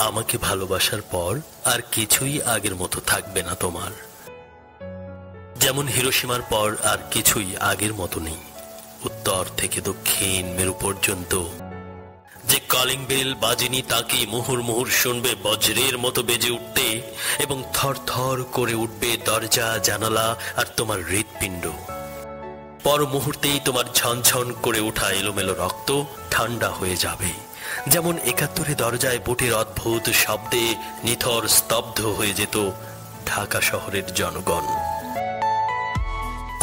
আমাকে ভালোবাসার পর আর কিছুই আগের মতো থাকবে না তোমার। যেমন হিরোশিমার পর আর কিছুই আগের মতো নেই। উত্তর থেকে দক্ষিণ মেরু পর্যন্ত যে কলিং বেল বাজেনি তাকে মুহুর মুহুর শুনবে বজ্রের মতো বেজে উঠতে, এবং থর থর করে উঠবে দরজা জানালা আর তোমার হৃৎপিণ্ড। পর মুহূর্তেই তোমার ঝনঝন করে ওঠা এলোমেলো রক্ত ঠান্ডা হয়ে যাবে, যেমন ৭১ দরজায় বুটের অদ্ভুত শব্দে নিথর স্তব্ধ হয়ে যেত ঢাকা শহরের জনগণ।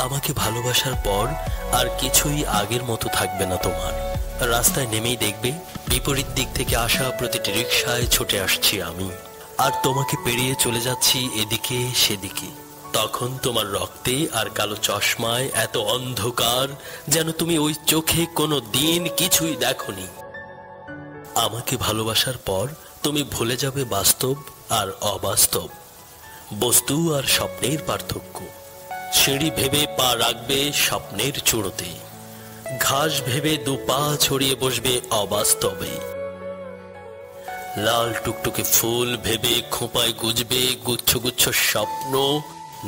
আমাকে ভালোবাসার পর আর কিছুই আগের মতো থাকবে না তোমার। রাস্তায় নেমেই দেখবে বিপরীত দিক থেকে আসা প্রতিটি রিকশায় ছুটে আসছি আমি, আর তোমাকে পেরিয়ে চলে যাচ্ছি এদিকে সেদিকে। তখন তোমার রক্তে আর কালো চশমায় এত অন্ধকার যেন তুমি ওই চোখে কোনো দিন কিছুই দেখোনি। আমাকে ভালোবাসার পর তুমি ভুলে যাবে বাস্তব আর অবাস্তব, বস্তু আর স্বপ্নের পার্থক্য। সিঁড়ি ভেবে পা রাখবে স্বপ্নের চূড়োতে, ঘাস ভেবে দু পা ছড়িয়ে বসবে অবাস্তবে। লাল টুকটুকে ফুল ভেবে খোঁপায় গুজবে গুচ্ছ গুচ্ছ স্বপ্ন।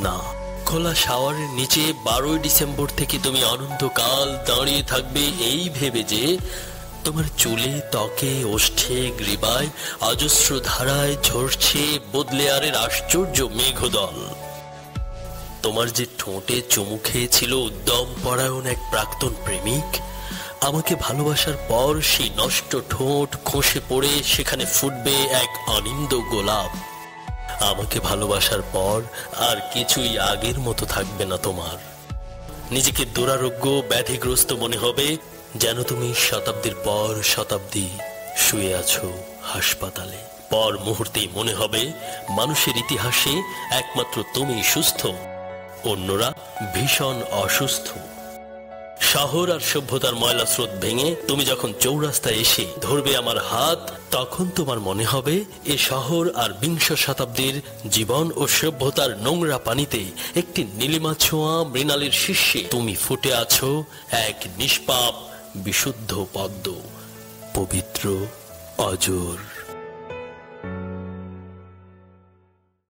না, খোলা শাওয়ারের নিচে 12ই ডিসেম্বর থেকে তুমি অনন্তকাল দাঁড়িয়ে থাকবে এই ভেবে যে তোমার চুলে ত্বকে ওষ্ঠে গ্রীবায় অজস্র ধারায় ঝরছে বদলেয়ারের আশ্চর্য মেঘদল। তোমার যে ঠোঁটে চুমু খেয়েছিল উদ্যম পরায়ণ এক প্রাক্তন প্রেমিক, আমাকে ভালোবাসার পর সেই নষ্ট ঠোঁট খসে পড়ে সেখানে ফুটবে এক অনিন্দ গোলাপ। আমাকে ভালোবাসার পর আর কিছুই আগের মতো থাকবে না তোমার। নিজেকে দুরারোগ্য ব্যাধিগ্রস্ত মনে হবে, যেন তুমি শতাব্দীর পর শতাব্দী শুয়ে আছো হাসপাতালে। পর মুহূর্তেই মনে হবে মানুষের ইতিহাসে একমাত্র তুমি সুস্থ, অন্যরা ভীষণ অসুস্থ। শহর আর সভ্যতার ময়লা স্রোত ভেঙে তুমি যখন চৌরাস্তায় এসে ধরবে আমার হাত, তখন তোমার মনে হবে এ শহর আর বিংশ শতাব্দীর জীবন ও সভ্যতার নোংরা পানিতে একটি নীলিমা ছোঁয়া মৃণালের শীর্ষে তুমি ফুটে আছো এক নিষ্পাপ বিশুদ্ধ পদ্ম, পবিত্র, অজর।